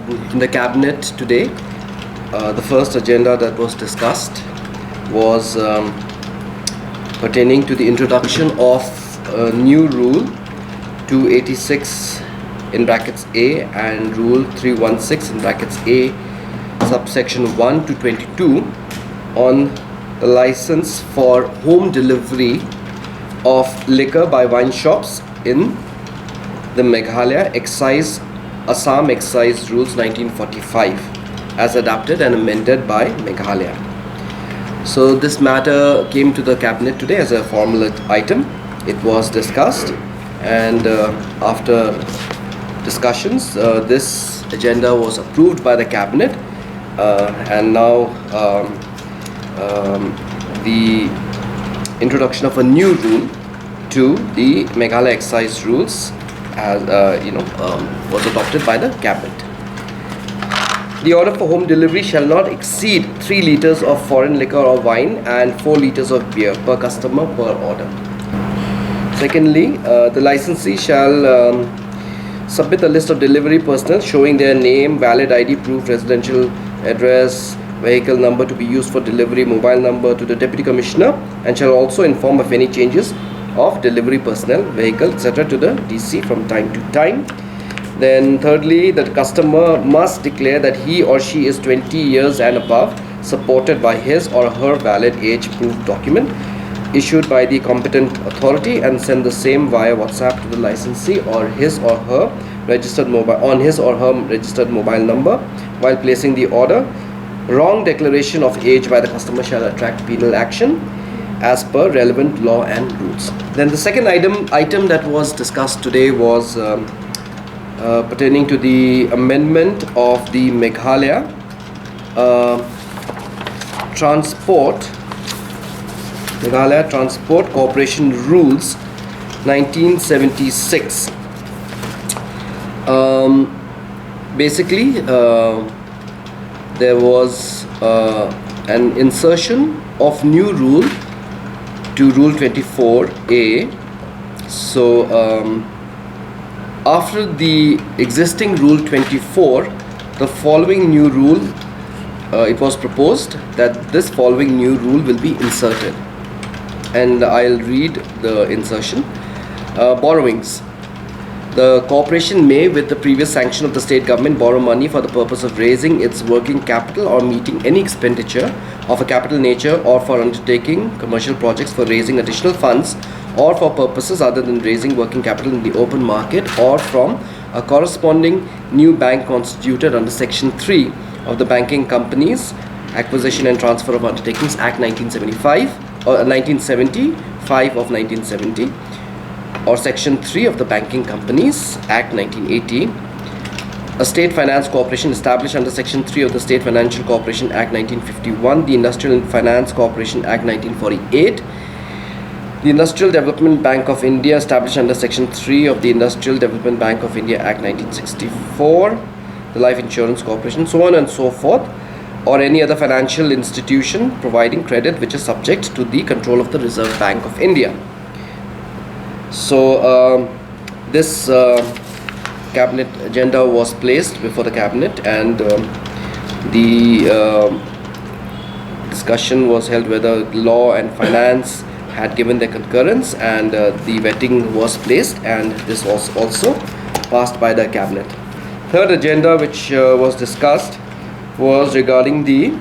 in the cabinet today, the first agenda that was discussed was pertaining to the introduction of a new rule 286 in brackets A and rule 316 in brackets A subsection 1 to 22 on the license for home delivery of liquor by wine shops in the Meghalaya Assam Excise Rules 1945 as adapted and amended by Meghalaya. So this matter came to the cabinet today as a formal item. It was discussed, and after discussions, this agenda was approved by the cabinet, and now the introduction of a new rule to the Meghalaya Excise Rules as was adopted by the cabinet. The order for home delivery shall not exceed 3 liters of foreign liquor or wine and 4 liters of beer per customer per order. Secondly, the licensee shall submit a list of delivery personnel showing their name, valid ID proof, residential address, vehicle number to be used for delivery, mobile number to the Deputy Commissioner, and shall also inform of any changes of delivery personnel, vehicle, etc. to the DC from time to time. Then thirdly, the customer must declare that he or she is 20 years and above, supported by his or her valid age proof document issued by the competent authority, and send the same via WhatsApp to the licensee or his or her registered mobile number while placing the order. Wrong declaration of age by the customer shall attract penal action as per relevant law and rules. Then the second item that was discussed today was pertaining to the amendment of the Meghalaya Transport Corporation Rules 1976. Basically, there was an insertion of new rule to Rule 24A. So after the existing Rule 24, the following new rule, it was proposed that this following new rule will be inserted, and I'll read the insertion. Borrowings. The corporation may, with the previous sanction of the state government, borrow money for the purpose of raising its working capital or meeting any expenditure of a capital nature, or for undertaking commercial projects, for raising additional funds, or for purposes other than raising working capital in the open market, or from a corresponding new bank constituted under Section 3 of the Banking Companies Acquisition and Transfer of Undertakings Act 1975 or 1975 of 1970, or Section 3 of the Banking Companies Act 1980, a state finance corporation established under Section 3 of the State Financial Corporation Act 1951, the Industrial and Finance Corporation Act 1948, the Industrial Development Bank of India established under Section 3 of the Industrial Development Bank of India Act 1964, the Life Insurance Corporation, so on and so forth, or any other financial institution providing credit which is subject to the control of the Reserve Bank of India. So this cabinet agenda was placed before the cabinet, and the discussion was held whether law and finance had given their concurrence, and the vetting was placed, and this was also passed by the cabinet. Third agenda which was discussed was regarding the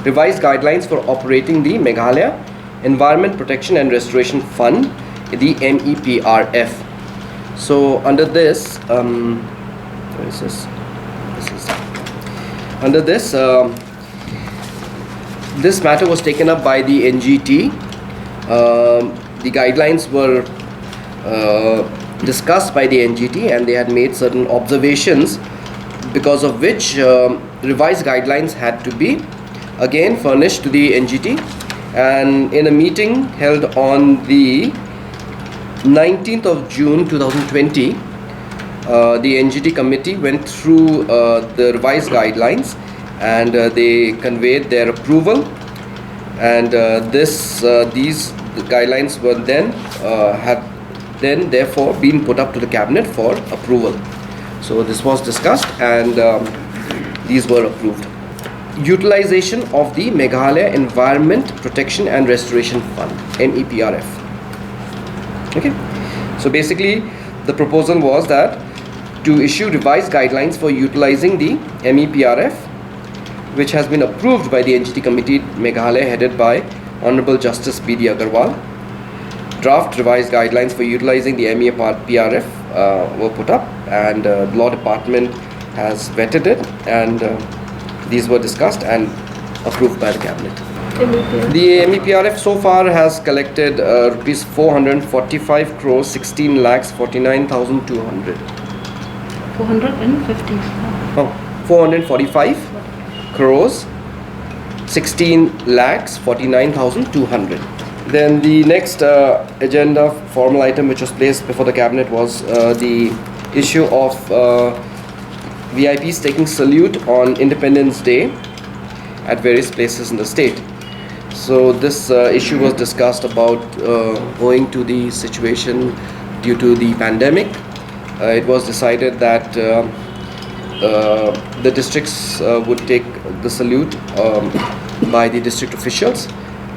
revised guidelines for operating the Meghalaya Environment Protection and Restoration Fund, the MEPRF. So under this, where is this? Under this, this matter was taken up by the NGT. The guidelines were discussed by the NGT, and they had made certain observations, because of which revised guidelines had to be again furnished to the NGT. And in a meeting held on the 19th of June 2020, the NGT committee went through the revised guidelines, and they conveyed their approval, and these guidelines were then therefore been put up to the cabinet for approval. So this was discussed, and these were approved. Utilization of the Meghalaya Environment Protection and Restoration Fund, MEPRF. Okay, so basically the proposal was that to issue revised guidelines for utilizing the MEPRF, which has been approved by the NGT Committee Meghalaya headed by Honorable Justice B.D. Agarwal. Draft revised guidelines for utilizing the MEPRF were put up, and the Law Department has vetted it, and these were discussed and approved by the Cabinet. The MEPRF so far has collected rupees 445 crores 16 lakhs 49,200. 450. Oh, 445 crores 16 lakhs 49,200. Then the next agenda formal item which was placed before the Cabinet was the issue of VIPs taking salute on Independence Day at various places in the state. So this issue was discussed about owing to the situation due to the pandemic. It was decided that the districts would take the salute by the district officials,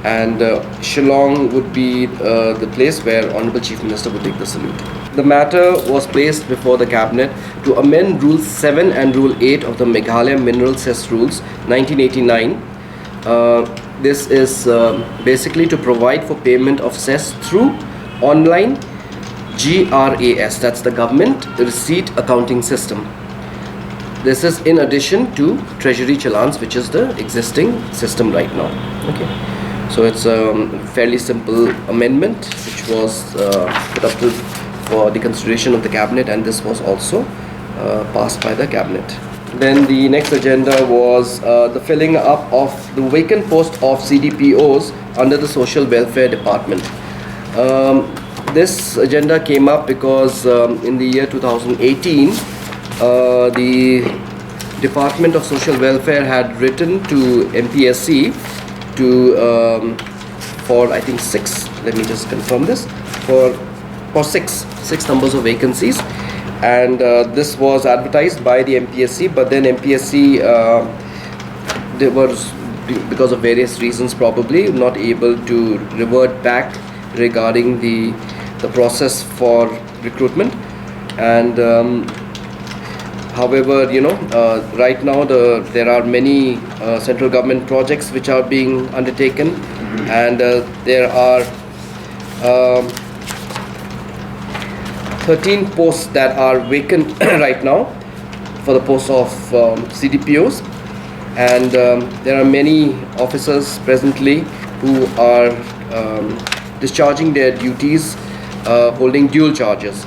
and Shillong would be the place where Honorable Chief Minister would take the salute. The matter was placed before the Cabinet to amend Rule 7 and Rule 8 of the Meghalaya Mineral Cess Rules 1989. This is basically to provide for payment of cess through online GRAS, that's the Government Receipt Accounting System. This is in addition to Treasury Challans, which is the existing system right now. Okay, so it's a fairly simple amendment which was put up for the consideration of the Cabinet, and this was also passed by the Cabinet. Then the next agenda was the filling up of the vacant post of CDPOs under the Social Welfare Department. This agenda came up because in the year 2018, the Department of Social Welfare had written to MPSC to for I think 6. Let me just confirm this, for six numbers of vacancies, and this was advertised by the MPSC, but then MPSC there was, because of various reasons, probably not able to revert back regarding the process for recruitment. And however, right now there are many central government projects which are being undertaken, and there are 13 posts that are vacant right now for the posts of CDPOs, and there are many officers presently who are discharging their duties holding dual charges.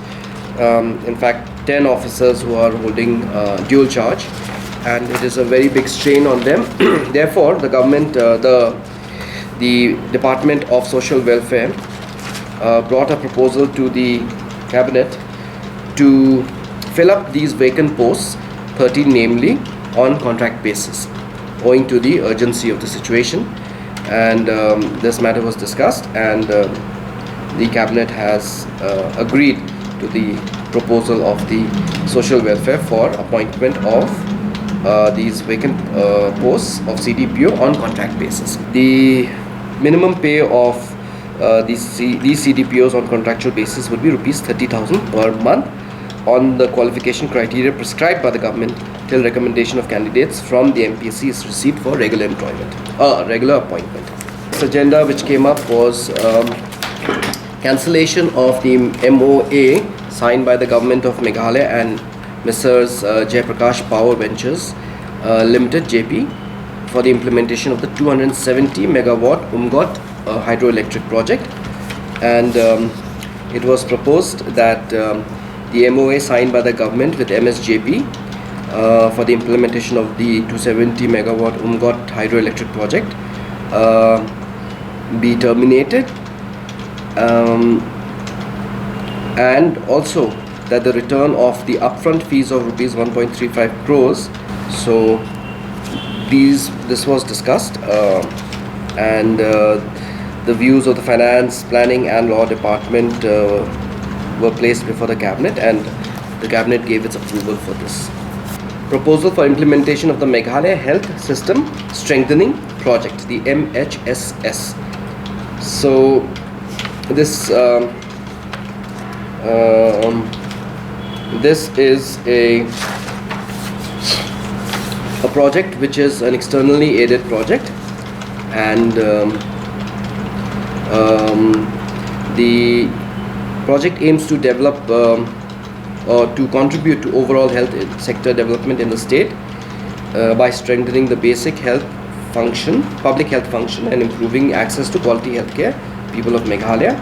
In fact, 10 officers who are holding dual charge, and it is a very big strain on them. Therefore, the government, the Department of Social Welfare brought a proposal to the Cabinet to fill up these vacant posts, 13 namely, on contract basis, owing to the urgency of the situation. And this matter was discussed, and the Cabinet has agreed to the proposal of the Social Welfare for appointment of these vacant posts of CDPO on contract basis. The minimum pay of these CDPOs on contractual basis would be rupees 30,000 per month on the qualification criteria prescribed by the government till recommendation of candidates from the MPSC is received for regular appointment. This agenda which came up was cancellation of the MOA signed by the government of Meghalaya and Messrs. Jaiprakash Power Ventures Limited JP for the implementation of the 270 megawatt Umgot hydroelectric project. And it was proposed that the MOA signed by the government with MSJP for the implementation of the 270 megawatt Umgot hydroelectric project be terminated, and also that the return of the upfront fees of rupees 1.35 crores. So this was discussed, and the views of the Finance, Planning and Law Department were placed before the Cabinet, and the cabinet gave its approval for this. Proposal for implementation of the Meghalaya Health System Strengthening Project, the MHSS. So this this is a project which is an externally aided project, and the project aims to develop or to contribute to overall health sector development in the state by strengthening the basic health function, public health function, and improving access to quality healthcare people of Meghalaya.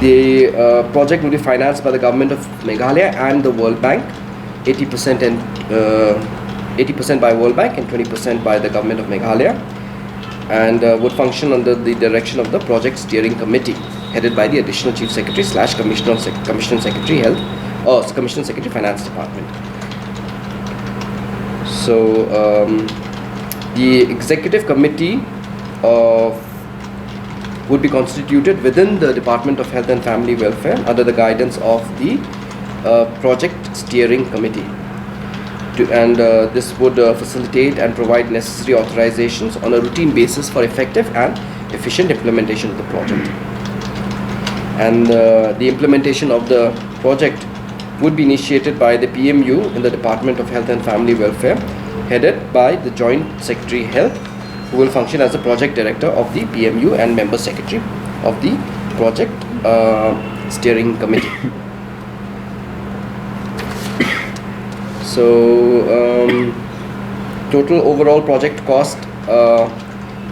The project will be financed by the government of Meghalaya and the World Bank, 80% and 80% by World Bank and 20% by the government of Meghalaya, and would function under the direction of the project steering committee headed by the additional chief secretary / commissioner secretary health, or commissioner secretary finance department. So the executive committee would be constituted within the Department of Health and Family Welfare under the guidance of the project steering committee, and this would facilitate and provide necessary authorizations on a routine basis for effective and efficient implementation of the project. And the implementation of the project would be initiated by the PMU in the Department of Health and Family Welfare, headed by the Joint Secretary Health, who will function as the project director of the PMU and member secretary of the project steering committee. So total overall project cost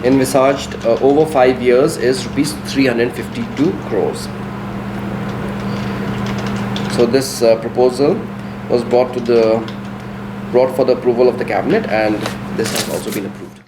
envisaged over 5 years is rupees 352 crores. So this proposal was brought for the approval of the cabinet, and this has also been approved.